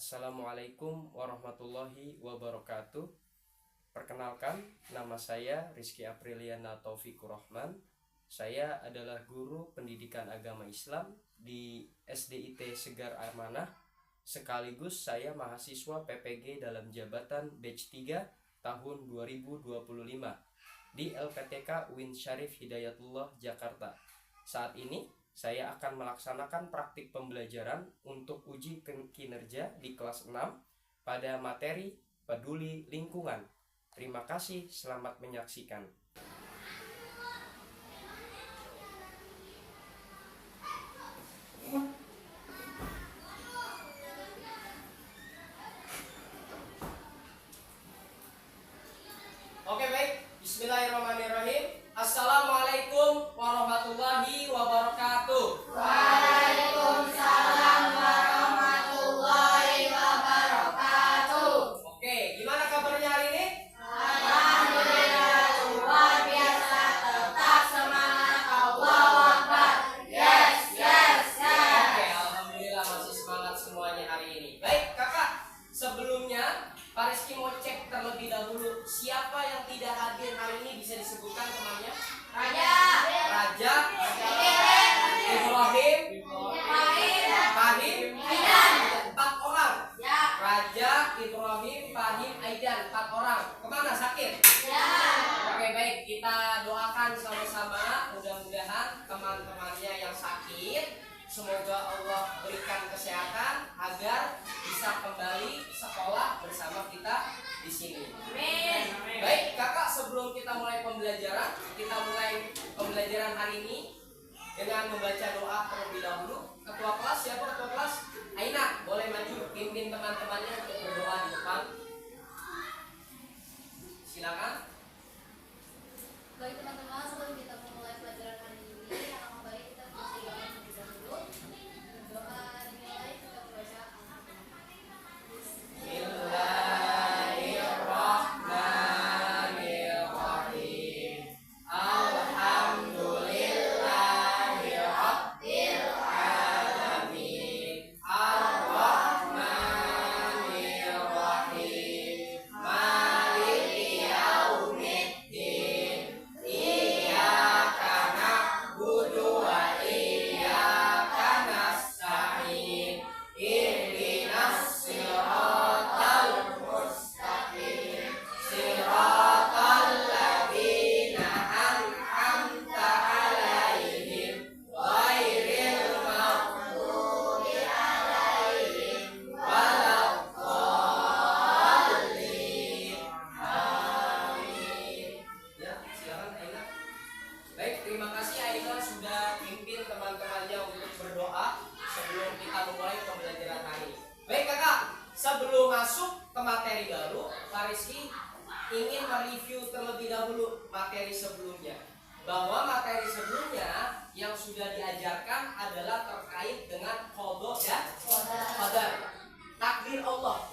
Assalamualaikum warahmatullahi wabarakatuh. Perkenalkan, nama saya Rizky Apriliana Taufikur Rahman. Saya adalah guru pendidikan agama Islam di SDIT Segar Amanah. Sekaligus saya mahasiswa PPG dalam jabatan batch 3 tahun 2025 di LPTK UIN Syarif Hidayatullah Jakarta. Saat ini saya akan melaksanakan praktik pembelajaran untuk uji kinerja di kelas 6 pada materi peduli lingkungan. Terima kasih, selamat menyaksikan. Oke, baik. Bismillahirrahmanirrahim. Assalamualaikum warahmatullahi wabarakatuh. Waalaikumsalam warahmatullahi wabarakatuh. Oke, gimana kabarnya hari ini? Alhamdulillah, luar biasa, tetap semangat, Allahu Akbar. Yes, yes, yes. Oke, alhamdulillah masih semangat semuanya hari ini. Baik, kakak. Sebelumnya, Pak Rizky mau cek terlebih dahulu siapa yang tidak hadir hari ini, bisa disebutkan temannya? Raja, Raja, Ibrahim, Ibrahim, Fahim, Aidan. 4 orang. Ya, Raja, Ibrahim, Fahim, Aidan, 4 orang. Kemana, sakit? ya. Oke, baik, kita doakan sama-sama. Mudah-mudahan teman-temannya yang sakit, semoga Allah berikan kesehatan agar bisa kembali sekolah bersama kita di sini. Amin. Baik, kakak, sebelum kita mulai pembelajaran, kita mulai pembelajaran hari ini dengan membaca doa terlebih dahulu. Ketua kelas, siapa ketua kelas? Aina, boleh maju pimpin teman-temannya untuk berdoa di depan. Silakan. Baik teman-teman, sebelum kita memulai pelajaran hari ini, alangkah baik kita berdoa terlebih dahulu. Berdoa dimulai, kita berdoa. Bismillahirrahmanirrahim. Alhamdulillahirabbil alamin. Ar-Rahmanirrahim. Maliki yaumiddin. Iyyaka na'budu wa iyyaka nasta'in. Ihdinas siratal mustaqim. Siratal ladzina an'amta 'alaihim ghairil maghdubi 'alaihim waladdallin. Amin. Ya, silakan Aina. Baik, terima kasih Aina sudah pimpin teman-temannya untuk berdoa sebelum kita memulai pembelajaran hari ini. Baik kakak, sebelum masuk ke materi baru, Pak Rizky ingin mereview terlebih dahulu materi sebelumnya. Bahwa materi sebelumnya yang sudah diajarkan adalah terkait dengan qada dan qadar, takdir Allah.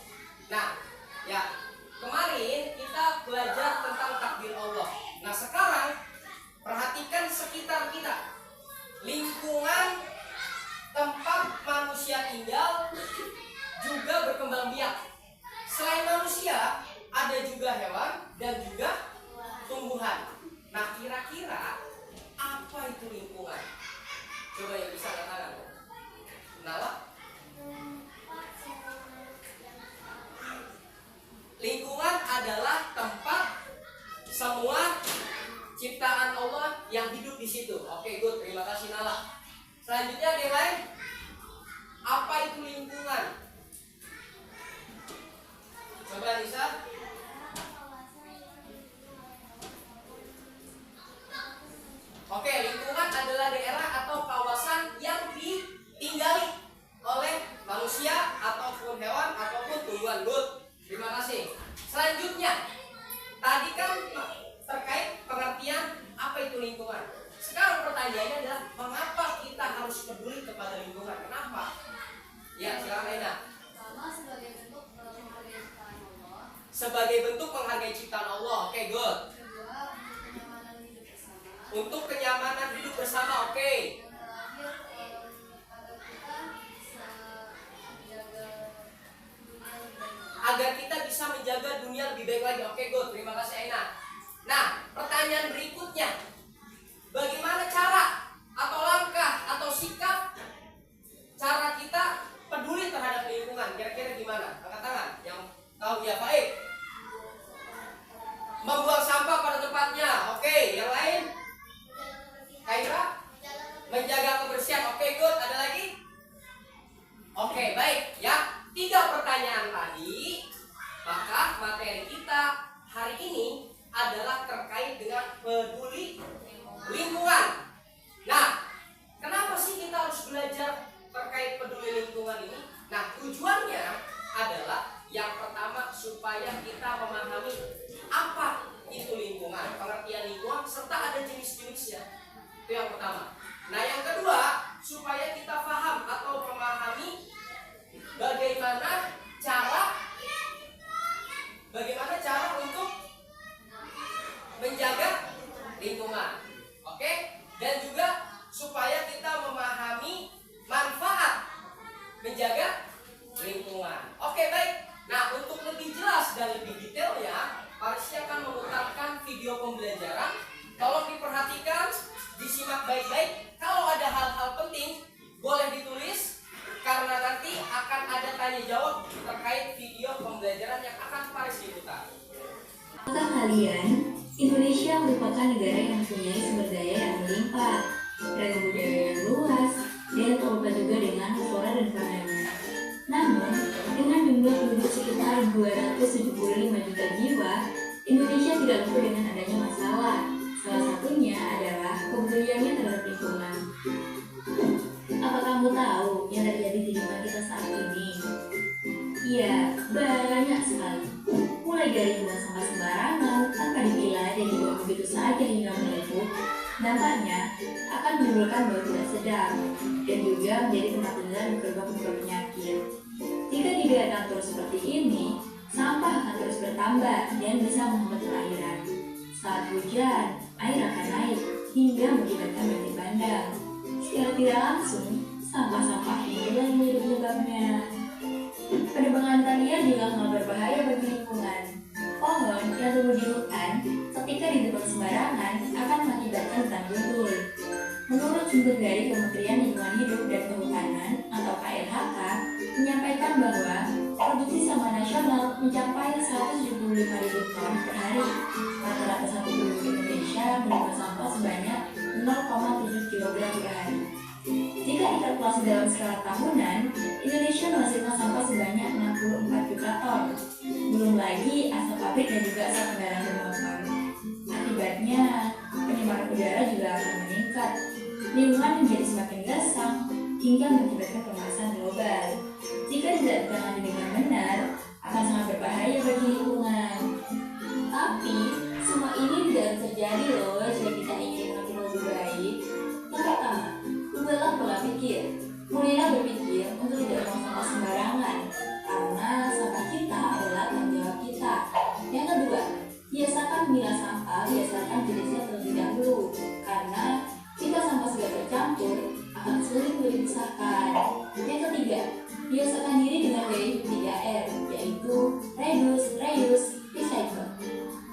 Nah, ya, kemarin kita belajar tentang takdir Allah. Nah, sekarang perhatikan sekitar kita, lingkungan tempat manusia tinggal juga berkembang biak. Selain manusia, ada juga hewan dan juga tumbuhan. Nah, kira-kira apa itu lingkungan? Coba yang bisa angkat tangan. Nala? Lingkungan adalah tempat semua ciptaan Allah yang hidup di situ. Oke, good. Terima kasih Nala. Selanjutnya yang lain, apa itu lingkungan? Coba Lisa. Oke, lingkungan adalah daerah atau kawasan yang ditinggali oleh manusia ataupun hewan ataupun tumbuhan. Good. Terima kasih. Selanjutnya, tadi kan terkait pengertian apa itu lingkungan. Sekarang pertanyaannya adalah mengapa kita harus peduli kepada lingkungan? Kenapa? Ya, silakan Aina. Pertama, sebagai bentuk menghargai ciptaan Allah. Sebagai bentuk menghargai ciptaan Allah. Oke, good. Kedua, untuk kenyamanan hidup bersama. Untuk kenyamanan hidup bersama. Oke. Dan terakhir, agar kita bisa menjaga bisa menjaga dunia lebih baik lagi. Oke, good. Terima kasih Aina. Nah, pertanyaan berikutnya. Bagaimana cara atau langkah atau sikap cara kita peduli terhadap lingkungan? Kira-kira gimana? Angkat tangan yang tahu ya. Baik. Membuang sampah pada tempatnya. Oke, yang lain? Kaira? Menjaga kebersihan. Oke, good. Ada lagi? Oke, baik. Ya, 3 pertanyaan tadi. Maka materi kita hari ini adalah terkait dengan peduli lingkungan. Nah, kenapa sih kita harus belajar terkait peduli lingkungan ini? Nah, tujuannya adalah yang pertama supaya kita memahami apa itu lingkungan, pengertian lingkungan serta ada jenis-jenisnya. Itu yang pertama. Nah, yang kedua, supaya kita paham atau memahami bagaimana cara untuk menjaga lingkungan. Oke? Dan juga supaya kita memahami manfaat menjaga lingkungan. Oke, baik. Nah, untuk lebih jelas dan lebih detail ya, Parsi akan memutarkan video pembelajaran. Tolong diperhatikan, disimak baik-baik. Kalau ada hal-hal penting, boleh ditulis karena nanti akan ada tanya jawab terkait video pembelajaran yang akan Parsi putar. Kata kalian, Indonesia merupakan negara yang mempunyai sumber daya yang melimpah, ragam budaya yang luas, dan terbuka juga dengan flora dan faunanya. Namun, dengan jumlah penduduk sekitar 275 juta jiwa, Indonesia tidak luput dengan adanya masalah. Salah satunya adalah kepeduliannya terhadap lingkungan. Apa kamu tahu yang terjadi di lingkungan kita saat ini? Iya, banyak sekali. Mulai dari membuang sampah sembarangan tanpa dipilah dan dibuang begitu saja hingga melepuh, dampaknya akan menimbulkan bau tidak sedap dan juga menjadi tempat penularan berbagai penyakit. Jika dibiarkan terus seperti ini, sampah akan terus bertambah dan bisa menghambat perairan. Saat hujan, air akan naik hingga mengakibatkan banjir bandang. Secara tidak langsung, sampah-sampah ini yang menjadi penyebabnya. Penebangan tanian juga sangat berbahaya bagi lingkungan. Pohon yang tumbuh di hutan ketika ditebang sembarangan akan mengakibatkan hutan gundul. Menurut sumber dari Kementerian Lingkungan Hidup dan Kehutanan atau KLHK menyampaikan bahwa produksi sampah nasional mencapai 175.000 ton per hari. Rata-rata satu penduduk Indonesia menerima sampah sebanyak 0,7 kg per hari. Jika dikalkulasi dalam skala tahunan, Indonesia menghasilkan sampah sebanyak 64 juta ton. Belum lagi asap pabrik dan juga asap kendaraan bermotor. Akibatnya, pencemaran udara juga akan meningkat. Lingkungan menjadi semakin gersang hingga mengakibatkan pemanasan global. Jika tidak ditangani dengan benar, akan sangat berbahaya bagi lingkungan. Tapi, semua ini tidak akan terjadi loh jika kita ingin makin lebih baik. Yang pertama, ubahlah pola pikir. Mulailah berpikir untuk tidak membuang sampah sembarangan, karena sampah kita adalah tanggung jawab kita. Yang kedua, biasakan memilah sampah berdasarkan jenisnya terlebih dahulu, karena jika sampah sudah tercampur, akan sulit untuk dipisahkan. Yang ketiga, biasakan diri dengan gaya hidup 3R, yaitu reduce, reuse, recycle.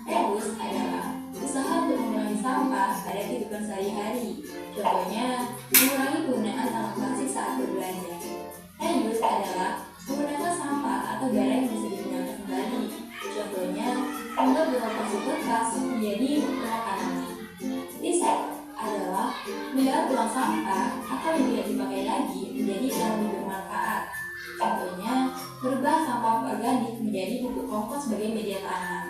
Reduce adalah usaha untuk mengurangi sampah pada kehidupan sehari-hari. Contohnya, mengurangi penggunaan sampah plastik saat berbelanja. Reuse adalah menggunakan sampah atau barang yang bisa digunakan kembali. Contohnya, membuat botol plastik bekas menjadi pupuk tanaman. Recycle adalah mendaur ulang sampah atau yang tidak dipakai lagi menjadi yang lebih bermanfaat. Contohnya, merubah sampah organik menjadi pupuk kompos sebagai media tanam.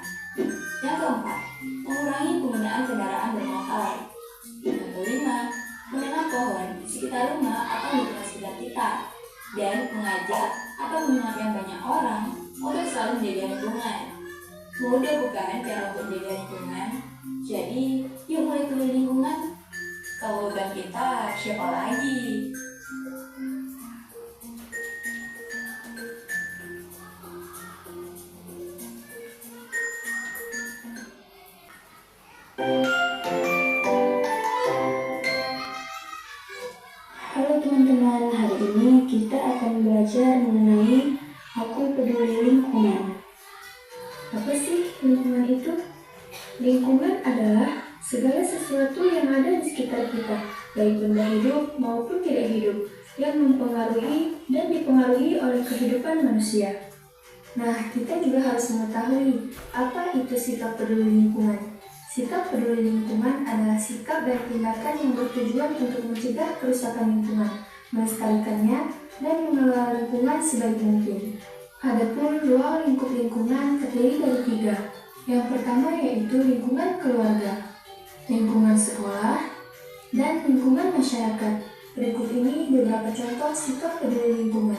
Yang keempat, mengurangi penggunaan kendaraan bermotor. Yang kelima, menanam pohon di sekitar rumah atau di lingkungan sekitar kita, dan mengajak atau mengingatkan banyak orang untuk selalu menjaga lingkungan. Mudah bukan cara untuk menjaga lingkungan? Jadi, yuk mulai peduli lingkungan. Kalau bukan kita, siapa lagi? Halo teman-teman, hari ini kita akan belajar mengenai aku peduli lingkungan. lingkungan itu? Lingkungan adalah segala sesuatu yang ada di sekitar kita, baik benda hidup maupun tidak hidup, yang mempengaruhi dan dipengaruhi oleh kehidupan manusia. Nah, kita juga harus mengetahui apa itu sikap peduli lingkungan. Sikap peduli lingkungan adalah sikap dan tindakan yang bertujuan untuk mencegah kerusakan lingkungan, melestarikannya, dan mengelola lingkungan sebaik mungkin. Adapun ruang lingkup lingkungan terdiri dari 3. Yang pertama yaitu lingkungan keluarga, lingkungan sekolah, dan lingkungan masyarakat. Berikut ini beberapa contoh sikap peduli lingkungan.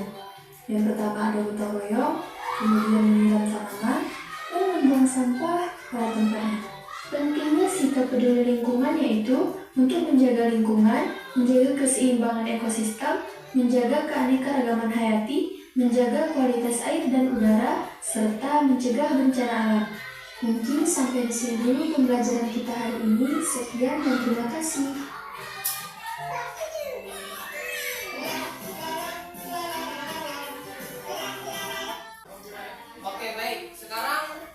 Yang pertama ada gotong royong, kemudian menyiram tanaman, dan membuang sampah pada tempatnya. Pentingnya sikap peduli lingkungan yaitu untuk menjaga lingkungan, menjaga keseimbangan ekosistem, menjaga keanekaragaman hayati, menjaga kualitas air dan udara, serta mencegah bencana alam. Mungkin sampai di sini dulu pembelajaran kita hari ini. Sekian dan terima kasih. Oke, baik. Sekarang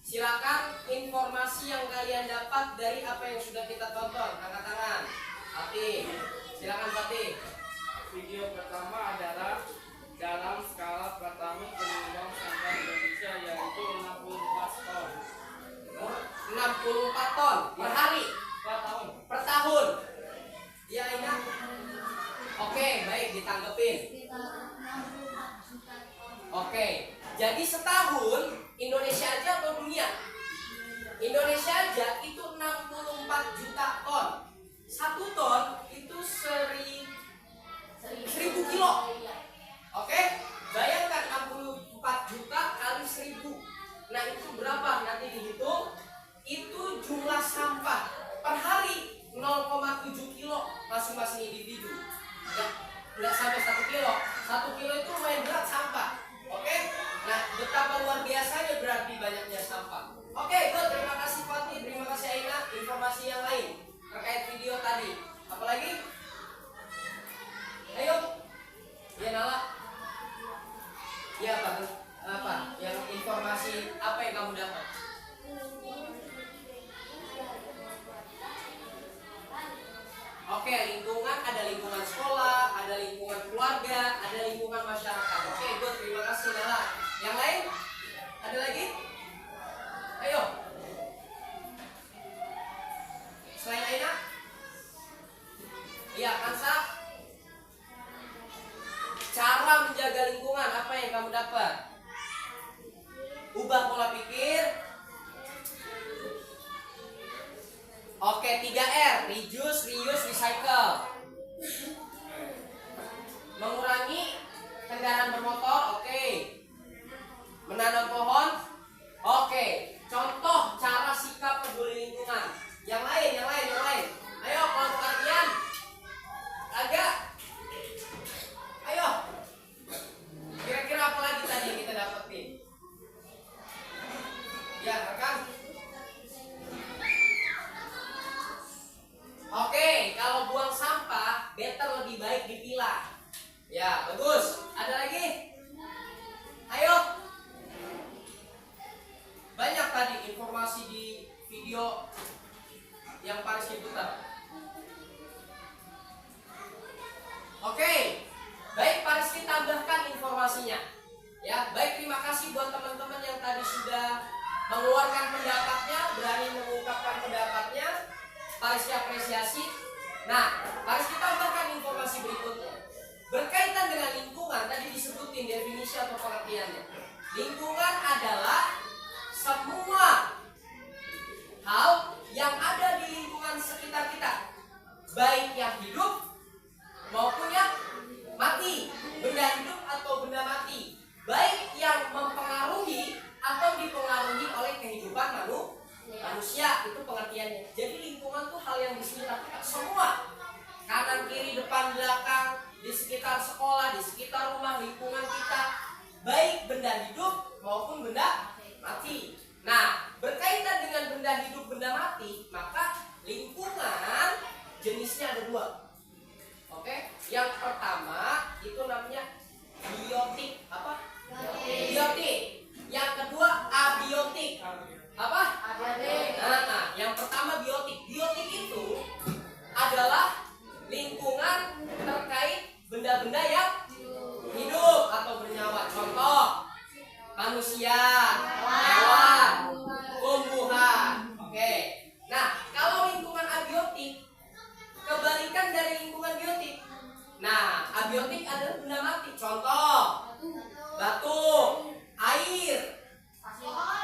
silakan informasi yang kalian dapat dari apa yang sudah kita tonton. Angkat tangan. Fatih. Silakan Fatih. Video pertama adalah dalam skala pertama penyumbang sampah Indonesia yaitu 64 ton. 64 ton per hari, per tahun. Ya, Ina. Oke, baik, ditanggepin. Oke, jadi setahun Indonesia aja atau dunia? Indonesia aja itu 64 juta ton. 1 ton itu 1000 kilo. Oke, bayangkan 64 juta kali 1000. Nah, itu berapa? Nanti dihitung. Itu jumlah sampah per hari 0,7 kilo masing-masing individu. Nggak sampai 1 kilo. 1 kilo itu lumayan berat sampah. Oke? Nah, betapa luar biasanya berarti banyaknya sampah. Oke, good. Terima kasih Fatih, terima kasih Aina. Informasi yang lain terkait video tadi. Apalagi? Ayo. Ya, Nala. Ya, apa? Yang informasi apa yang kamu dapat? Oke, lingkungan, ada lingkungan sekolah, ada lingkungan keluarga, ada lingkungan masyarakat. Oke, good. Terima kasih Nala. Yang lain? Ada lagi? Ayo. Selain Aina? Iya, Kansa? Cara menjaga lingkungan, apa yang kamu dapat? Ubah pola pikir. Oke, 3R, reduce, reuse, recycle. Mengurangi kendaraan bermotor, oke. Menanam pohon, oke. Contoh cara sikap peduli lingkungan. Yang lain. Ayo, kelompok kalian. Agak. Ayo. Kira-kira apa lagi tadi yang kita dapetin? Ya, rekan. Oke, kalau buang sampah, better lebih baik dipilah. Ya, bagus. Ada lagi? Ayo. Banyak tadi informasi di video yang Paris diputar. Oke, baik Paris tambahkan informasinya. Ya, baik, terima kasih buat teman-teman yang tadi sudah mengeluarkan pendapatnya, berani mengungkapkan pendapatnya. Paris apresiasi. Nah, Paris kita tambahkan informasi berikutnya. Berkaitan dengan lingkungan, tadi disebutin definisi atau pengertiannya. Lingkungan adalah semua hal yang ada di lingkungan sekitar kita, baik yang hidup maupun yang mati, benda hidup atau benda mati, baik yang mempengaruhi atau dipengaruhi oleh kehidupan manusia. Itu pengertiannya. Jadi lingkungan tuh hal yang di sekitar kita semua, kanan kiri depan belakang, di sekitar sekolah, di sekitar rumah, lingkungan kita, baik benda hidup maupun benda mati. Nah, berkaitan dengan benda hidup benda mati, maka lingkungan jenisnya ada 2. Oke, yang pertama itu namanya biotik. Apa? Biotik. Yang kedua abiotik. manusia, hewan, tumbuhan. Oke. Nah, kalau lingkungan abiotik, kebalikan dari lingkungan biotik. Nah, abiotik adalah benda mati. Contoh, batu, air,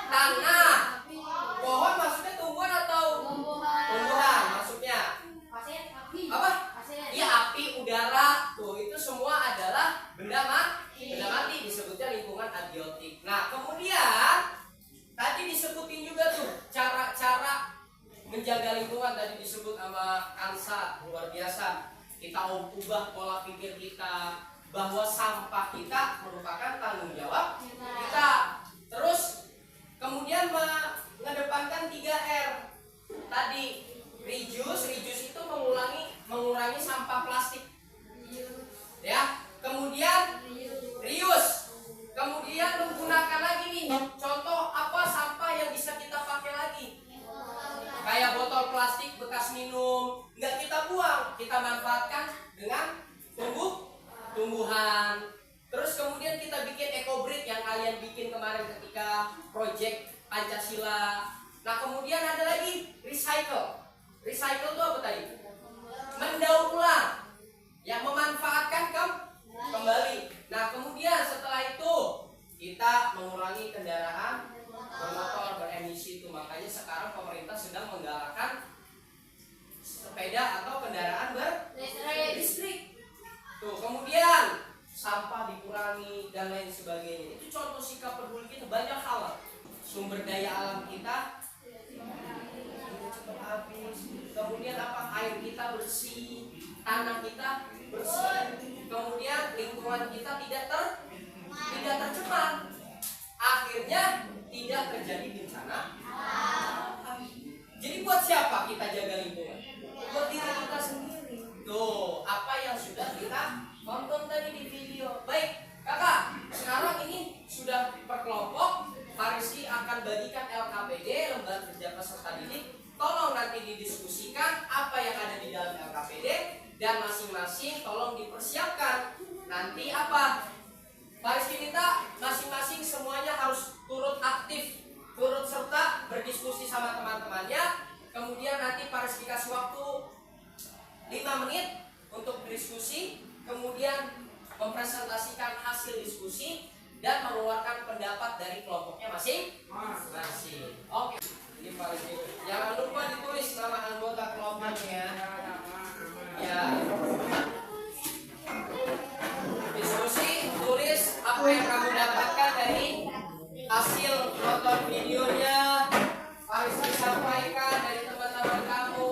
tanah, pohon maksudnya tumbuhan atau tumbuhan maksudnya apa? Iya, api, udara, tuh itu semua adalah benda mati disebutnya lingkungan abiotik. Nah, kemudian tadi disebutin juga tuh cara-cara menjaga lingkungan, tadi disebut sama Kansa, luar biasa. Kita ubah pola pikir kita bahwa sampah kita merupakan tanggung jawab kita. Terus kemudian mengedepankan 3R tadi, reduce itu mengurangi sampah plastik, ya. Kemudian reuse, kemudian menggunakan lagi nih. Contoh apa sampah yang bisa kita pakai lagi? Kayak botol plastik bekas minum, nggak kita buang, kita manfaatkan dengan tumbuhan. Terus kemudian kita bikin eco-brick yang kalian bikin kemarin ketika project Pancasila. Nah, kemudian ada lagi recycle. Recycle itu apa tadi? Mendaur ulang, yang memanfaatkan kembali. Nah, kemudian setelah itu kita mengurangi kendaraan bermotor beremisi itu. Makanya sekarang pemerintah sedang menggalakkan sepeda atau kendaraan berlistrik. Tuh, kemudian sampah dikurangi dan lain sebagainya. Itu contoh sikap peduli kita. Banyak hal. Sumber daya alam kita cepat habis. Kemudian apa? Air kita bersih, tanah kita bersih. Kemudian lingkungan kita tidak tercemar. Akhirnya tidak terjadi bencana. Jadi buat siapa kita jaga lingkungan? Buat diri kita sendiri. Tuh, apa yang sudah kita tonton tadi di video. Baik, kakak, sekarang ini sudah per kelompok. Pak Rizky akan bagikan LKPD, lembar kerja peserta didik. Tolong nanti didiskusikan apa yang ada di dalam LKPD dan masing-masing tolong dipersiapkan. Nanti apa? Pak Rizky minta masing-masing semuanya harus turut aktif, turut serta berdiskusi sama teman-temannya. Kemudian nanti Pak Rizky kasih waktu 5 menit untuk berdiskusi, kemudian mempresentasikan hasil diskusi dan mengeluarkan pendapat dari kelompoknya masing-masing. Oke, ini Pak Rizky. Jangan lupa ditulis nama anggota kelompoknya. Ya. Diskusi, tulis apa yang kamu dapatkan dari hasil nonton videonya. Pak Rizky sampaikan dari teman-teman kamu.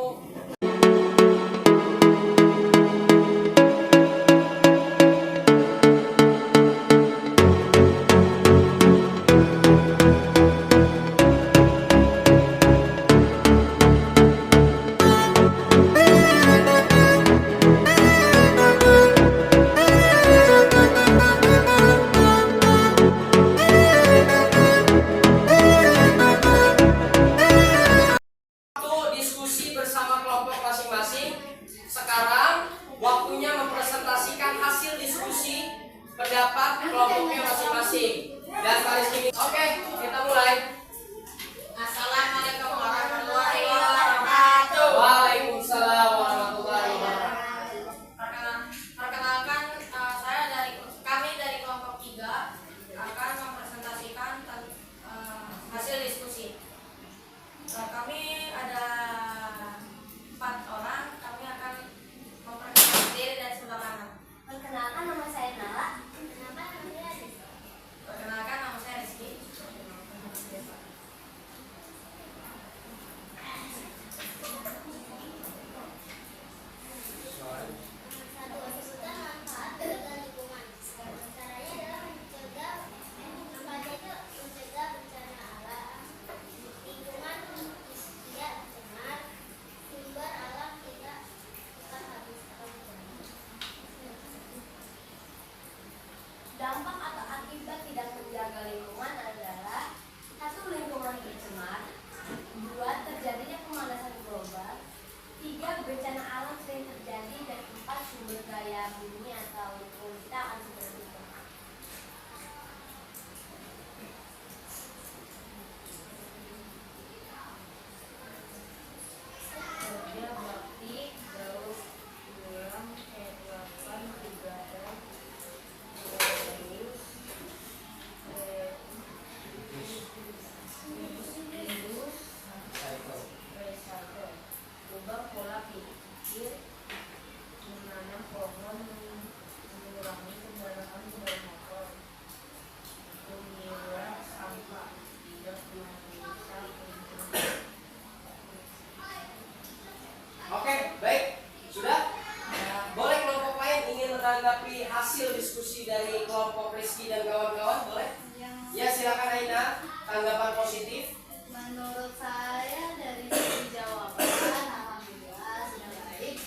tanggapan positif? Menurut saya dari segi jawaban, alhamdulillah sudah baik.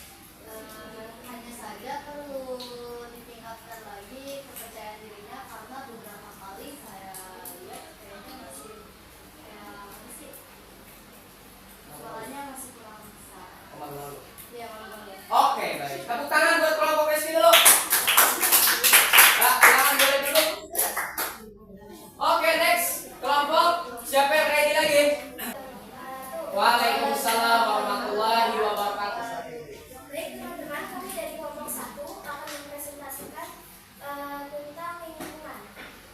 Hanya saja perlu ditingkatkan lagi kepercayaan dirinya karena beberapa kali saya lihat kayaknya masih suaranya masih kurang besar. Malu-malu. Ya, malu-malu. Oke, baik. Tepuk tangan buat kelompok Rizky dulu. Nah, silakan boleh dulu. Oke, next. Kelompok siapa yang ready lagi? Waalaikumsalam warahmatullahi wabarakatuh. Baik teman-teman, kami dari kelompok 1 akan mempresentasikan tentang lingkungan.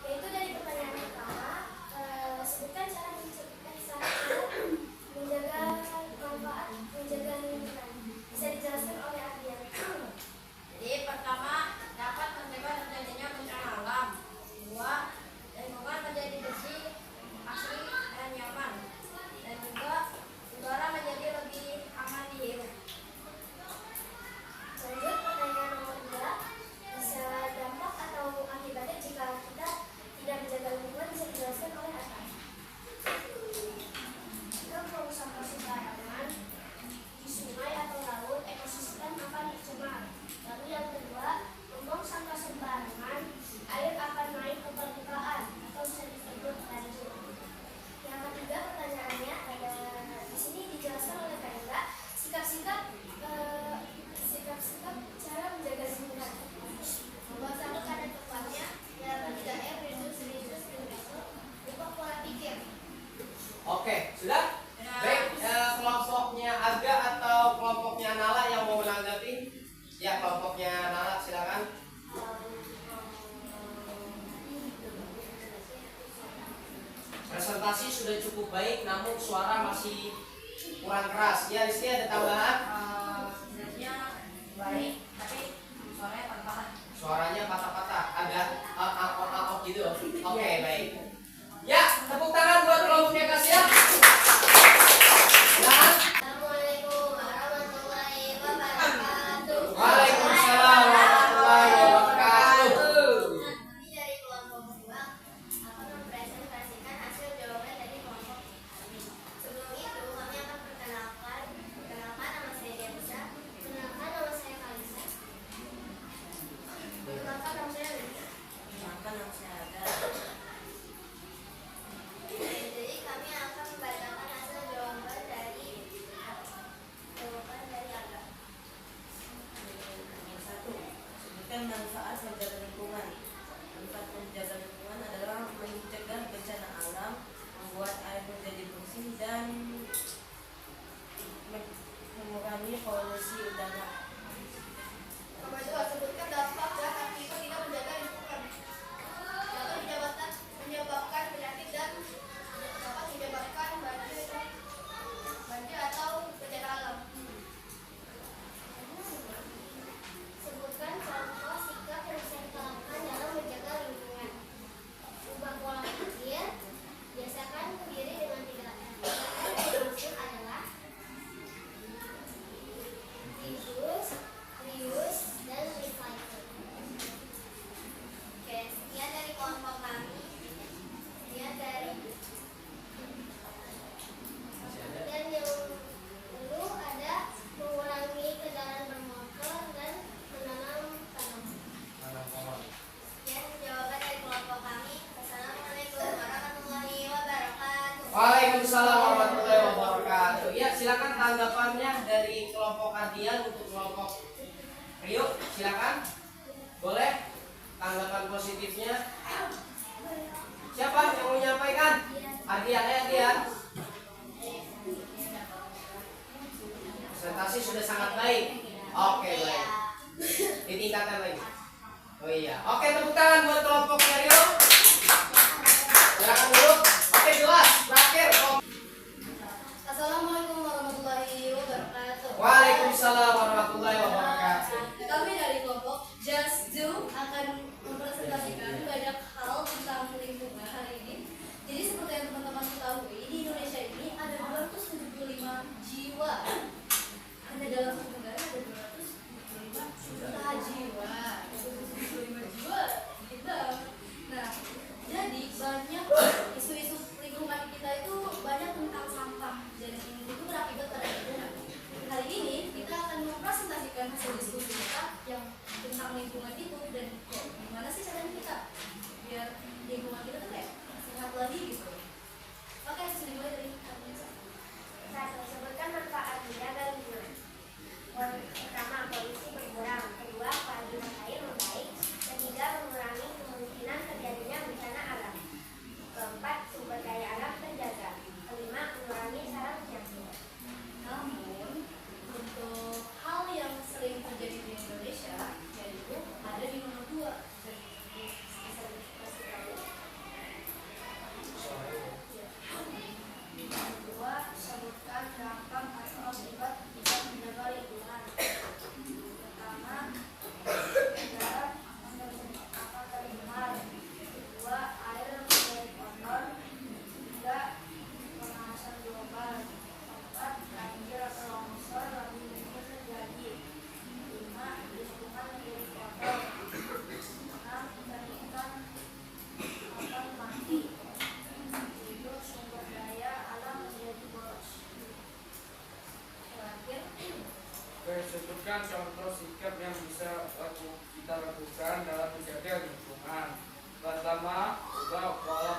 Yaitu dari pertanyaan pertama, sebutkan cara menjaga manfaat menjaga lingkungan. Bisa dijelaskan oleh Ardian. Jadi pertama dapat mencegah terjadinya bencana alam. Dua, lingkungan menjadi bersih, asri, dan nyaman. Dan juga udara menjadi lebih aman dihirup. Lanjut pertanyaan nomor 2, bisa dampak atau akibatnya jika kita tidak menjaga lingkungan bisa dijelaskan oleh Ardian. Jika buang sampah sembarangan di sungai atau laut, ekosistem akan tercemar. Lalu yang kedua, membuang sampah sembarangan, air akan naik ke permukaan atau bisa disebut banjir. Yang ketiga pertanyaannya ada di sini dijelaskan oleh Kak Indra sikap-sikap cara menjaga lingkungan. Membuat sampah pada tempatnya dan tidak reduce, ubah pola pikir. Oke, sudah? Baik, kelompoknya Aga atau kelompoknya Nala yang mau menanggapi? Ya, kelompoknya Nala, silakan. Presentasi sudah cukup baik, namun suara masih kurang keras. Ya, Rizky ada tambahan? Sebenarnya baik, tapi suaranya patah-patah. Suaranya patah-patah, agak out gitu. Oke, baik. Ya, tepuk tangan buat kelompoknya Kasia. Dan Assalamualaikum warahmatullahi wabarakatuh. Waalaikumsalam warahmatullahi wabarakatuh. Kami dari kelompok 2 akan mempresentasikan hasil jawaban dari kelompok kami. Sebelum itu, kami akan perkenalkan nama saya Dianisa, perkenalkan nama saya Kalisa, perkenalkan nama saya Lina. Perkenalkan nama saya Aga. Jadi kami akan membacakan hasil jawaban dari Aga. Yang satu, sebutkan manfaat menjaga lingkungan. Manfaat menjaga lingkungan adalah mencegah bencana alam, membuat air menjadi bersih dan mengurangi polusi udara. Nomor 2, sebutkan dampak dan akibat tidak menjaga lingkungan. Dapat menyebabkan penyakit dan dapat menyebabkan banjir atau bencana alam. Sebutkan contoh sikap yang bisa kita lakukan dalam menjaga lingkungan. Ubah pola pikir, biasakan diri dengan 3M. Yang maksud adalah reduce, reuse, dan recycle. Oke, sekian dari kelompok kami. Sekian dari dan yang perlu ada mengurangi kendaraan bermotor dan menanam tanaman. Sekian jawaban dari kelompok kami. Assalamualaikum warahmatullahi wabarakatuh. Waalaikumsalam warahmatullahi wabarakatuh. Ya, silakan tanggapannya dari kelompok Ardian untuk kelompok Rio, silakan. Boleh tanggapan positifnya? Siapa yang mau menyampaikan? Ardian, Ardian. Presentasi sudah sangat baik. Oke, baik. Ditingkatkan lagi. Oh iya. Oke, tepuk tangan buat kelompoknya Rio. Silakan dulu. Oke, jelas. Terakhir. Assalamualaikum warahmatullahi wabarakatuh. Waalaikumsalam warahmatullahi wabarakatuh. Kami dari kelompok Just Do akan mempresentasikan banyak hal tentang lingkungan hari ini. Jadi seperti yang teman-teman ketahui, di Indonesia ini ada 275 jiwa. Hanya dalam satu negara ada 275 juta jiwa. 275 jiwa, gitu. Nah,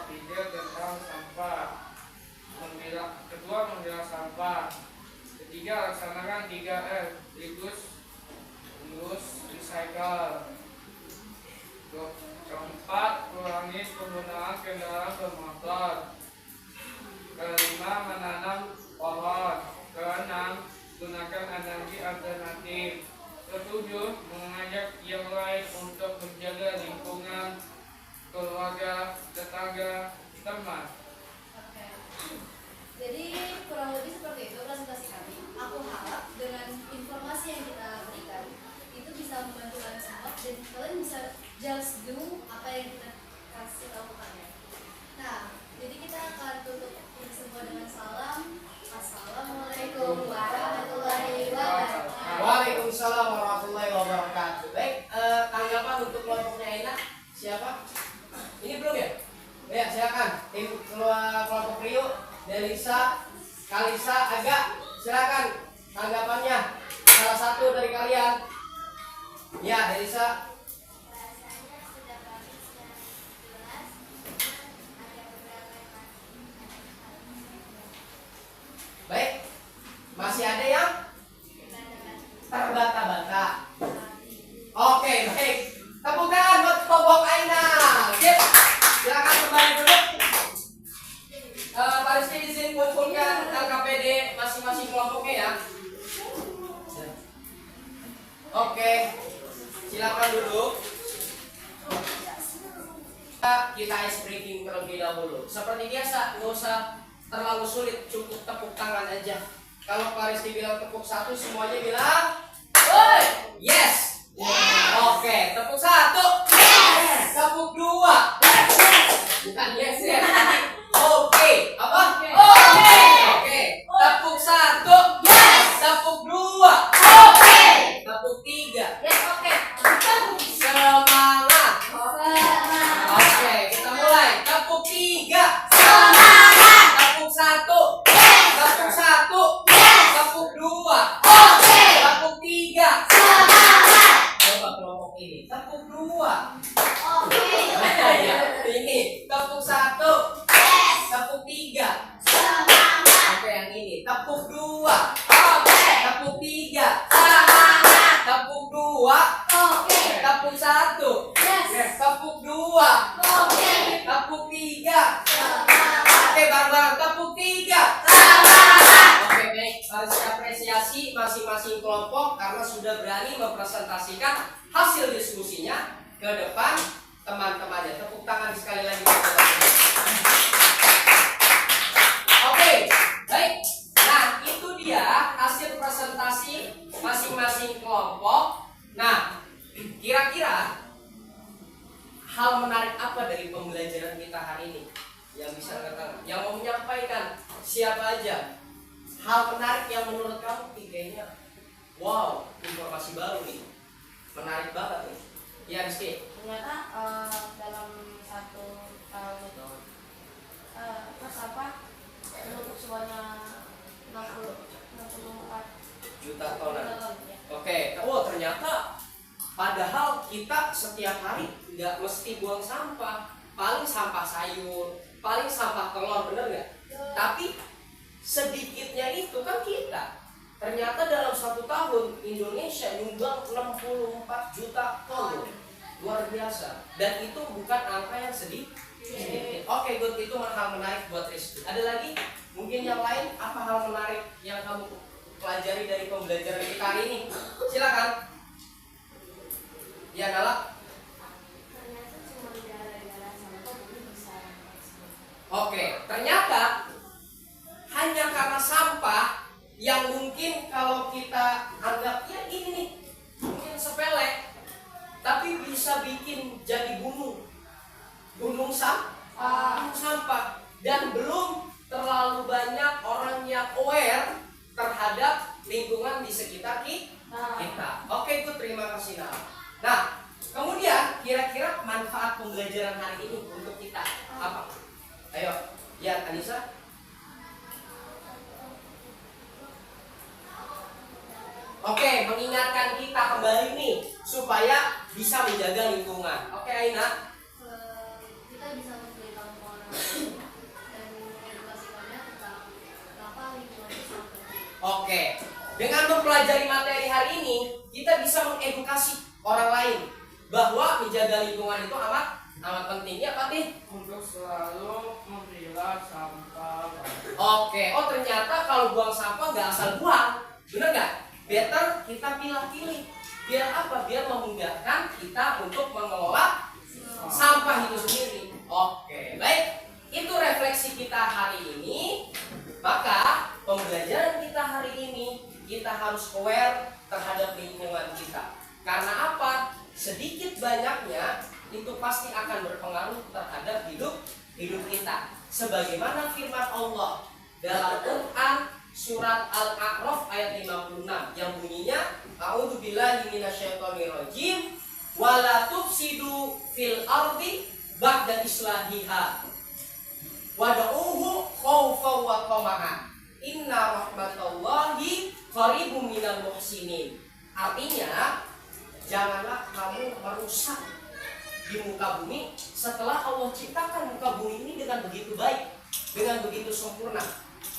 berpikir tentang sampah. Kedua, memilah sampah. Ketiga, laksanakan 3R, reduce, recycle. Keempat, kurangi penggunaan kendaraan bermotor. Kelima, menanam pohon. Keenam, gunakan energi alternatif. Ketujuh, mengajak yang lain untuk menjaga lingkungan, keluarga, tetangga, teman. Oke. Jadi kurang lebih seperti itu presentasi kami. Aku harap dengan informasi yang kita berikan itu bisa membantu kalian semua dan kalian bisa just do apa yang kita kasih tahu kalian. Nah, jadi kita akan tutup ini semua dengan salam. Assalamualaikum warahmatullahi wabarakatuh. Waalaikumsalam warahmatullahi wabarakatuh. Baik, tanggapan untuk kelompoknya Aina siapa? Ini belum ya? Ya, silakan. Tim kelompok Rio, Delisa, Kalisa, Aga, silakan tanggapannya. Salah satu dari kalian. Ya, Delisa. Bahasanya sudah kami secara jelas, ada beberapa yang Baik. Masih ada yang terbata-bata. Oke, baik. Tepuk tangan buat kelompok Aina. Sip. Silakan kembali duduk. Pak Rizky di sini kumpulkan LKPD masing-masing kelompoknya ya. Oke. Silakan duduk. Kita ice breaking terlebih dahulu. Seperti biasa, nggak usah terlalu sulit, cukup tepuk tangan aja. Kalau Pak Rizky bilang tepuk satu, semuanya bilang, "Woi, yes." Oke, tepuk satu. Yes. Tepuk dua. Bukan yes, yes. Oke, apa? Oke. Oke. Tepuk satu. Yes. Tepuk dua. Oke. Tepuk tiga. Yes, oke. Semangat. Semangat. Oke, kita mulai. Tepuk tiga. Semangat. Tepuk satu. Tepuk satu. Tepuk dua. Oke. Tepuk tiga. Semangat. Coba kelompok ini. Tepuk dua. Oke. Ya, ini. Tepuk satu. Tepuk tiga. Semangat. Oke, yang ini. Tepuk dua. Oke. Tepuk tiga. Semangat. Tepuk dua. Oke. Tepuk satu. Yes. Tepuk dua. Oke. Tepuk tiga. Semangat. Oke, bareng-bareng. Tepuk tiga. Semangat. Oke, baik. Harus apresiasi masing-masing kelompok karena sudah berani mempresentasikan hasil diskusinya ke depan teman-temannya. Tepuk tangan sekali lagi. Oke, baik. Nah, itu dia hasil presentasi masing-masing kelompok. Nah, kira-kira hal menarik apa dari pembelajaran kita hari ini? Yang bisa angkat tangan, yang mau menyampaikan siapa aja? Hal menarik yang menurut kamu kayaknya wow, informasi baru nih, menarik banget nih. Ya Rizky. Ternyata dalam satu tahun itu terus apa untuk semuanya 64 Juta tonan. ton ya. Oke, oh ternyata padahal kita setiap hari nggak mesti buang sampah, paling sampah sayur, paling sampah telur, bener nggak? Tapi sedikitnya itu kan kita. Ternyata dalam satu tahun Indonesia nyumbang 64 juta ton, luar biasa. Dan itu bukan angka yang sedikit. Oke, good, itu hal menarik buat Rizky. Ada lagi? Mungkin yang lain? Apa hal menarik yang kamu pelajari dari pembelajaran kita hari ini? Silakan. Ya, Nala. ternyata cuma gara-gara sampah bumi bisa Oke, ternyata hanya karena sampah yang mungkin kalau kita anggap ya ini nih, mungkin sepele, tapi bisa bikin jadi gunung sampah, dan belum terlalu banyak orang yang aware terhadap lingkungan di sekitar kita. Oke, itu terima kasih Nala. Nah, kemudian kira-kira manfaat pembelajaran hari ini untuk kita apa? Ayo, ya Anissa. Oke, mengingatkan kita kembali nih supaya bisa menjaga lingkungan. Oke, Aina. Kita bisa memberitahu orang mempelajari materi hari ini, kita bisa mengedukasi orang lain bahwa menjaga lingkungan itu amat penting. Ya, Pak Tih? Untuk selalu memilah sampah. Oke, oh ternyata kalau buang sampah nggak asal buang, bener nggak? Better kita pilih-pilih. Biar apa? Biar memudahkan kita untuk mengelola sampah itu sendiri. Oke, baik. Itu refleksi kita hari ini. Maka pembelajaran kita hari ini, kita harus aware terhadap lingkungan kita. Karena apa? Sedikit banyaknya itu pasti akan berpengaruh terhadap hidup kita. Sebagaimana firman Allah dalam Quran surat Al-A'raf ayat 56 yang bunyinya A'udzubillahi minasyaitonirrajim wala tufsidu fil ardi ba'da islahiha wad'uhu khaufa wa tama'an inna rahmatallahi qaribum minal muhsinin. Artinya, janganlah kamu merusak di muka bumi setelah Allah ciptakan muka bumi ini dengan begitu baik, dengan begitu sempurna.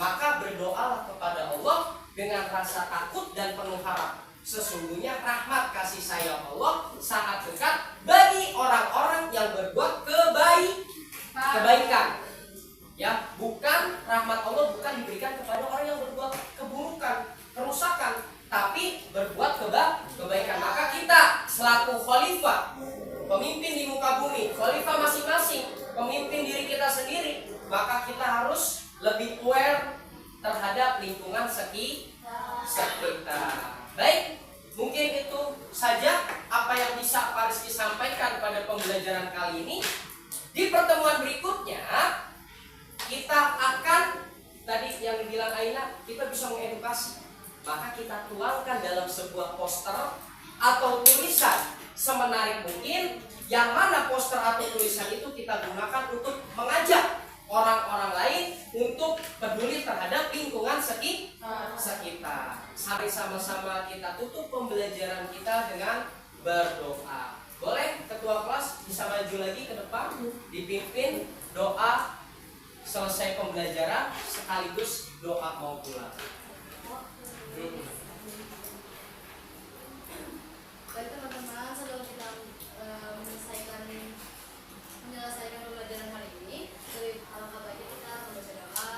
Maka berdoalah kepada Allah dengan rasa takut dan penuh harap. Sesungguhnya rahmat kasih sayang Allah sangat dekat bagi orang-orang yang berbuat kebaikan. Ya, bukan rahmat Allah bukan diberikan kepada orang yang berbuat keburukan, kerusakan, tapi berbuat kebaikan. Maka kita selaku khalifah, pemimpin di muka bumi, khalifah masing-masing, pemimpin diri kita sendiri, maka kita harus lebih aware terhadap lingkungan sekitar. Baik, mungkin itu saja apa yang bisa Pak Rizky sampaikan pada pembelajaran kali ini. Di pertemuan berikutnya kita akan, tadi yang dibilang Aina, kita bisa mengedukasi. Maka kita tuangkan dalam sebuah poster atau tulisan semenarik mungkin, yang mana poster atau tulisan itu kita gunakan untuk mengajak orang-orang lain untuk peduli terhadap lingkungan sekitar. Mari sama-sama kita tutup pembelajaran kita dengan berdoa. Boleh ketua kelas bisa maju lagi ke depan, dipimpin doa selesai pembelajaran sekaligus doa mau pulang. Baik teman-teman, sebelum kita menyelesaikan pembelajaran hari ini, lebih alangkah baiknya kita membaca doa.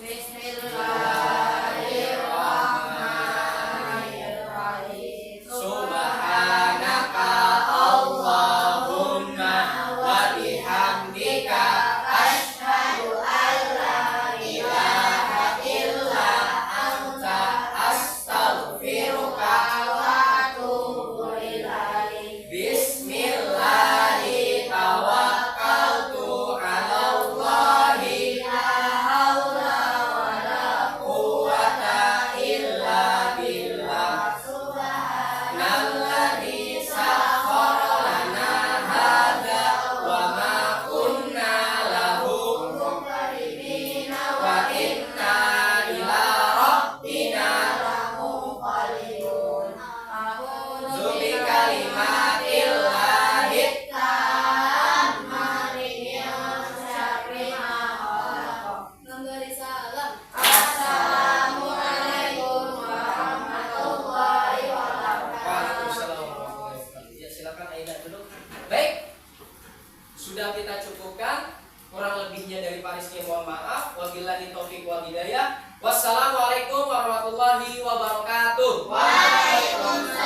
Bismillahirrahmanirrahim. Subhanaka Allahumma wa bihamdika asyhadu an la ilaha illa anta astaghfiruka wa atubu ilaik. Bismillahi tawakkaltu 'ala Allahi la haula wa la quwwata illa billah. Subhanalladzi sakhkhara lana hadza wa ma kunna lahu muqrinin wa inna ila rabbina lamunqalibun. A'udzu bikalimatillahi tammati min syarri ma khalaq. Memberi salam. Assalamualaikum warahmatullahi wabarakatuh. Waalaikumsalam warahmatullahi wabarakatuh. Ya, silakan Aida dulu. Baik, sudah kita cukupkan. Kurang lebihnya dari Pak Rizky mohon maaf. Wabillahi taufiq wal hidayah. Wassalamualaikum warahmatullahi wabarakatuh. Waalaikumsalam.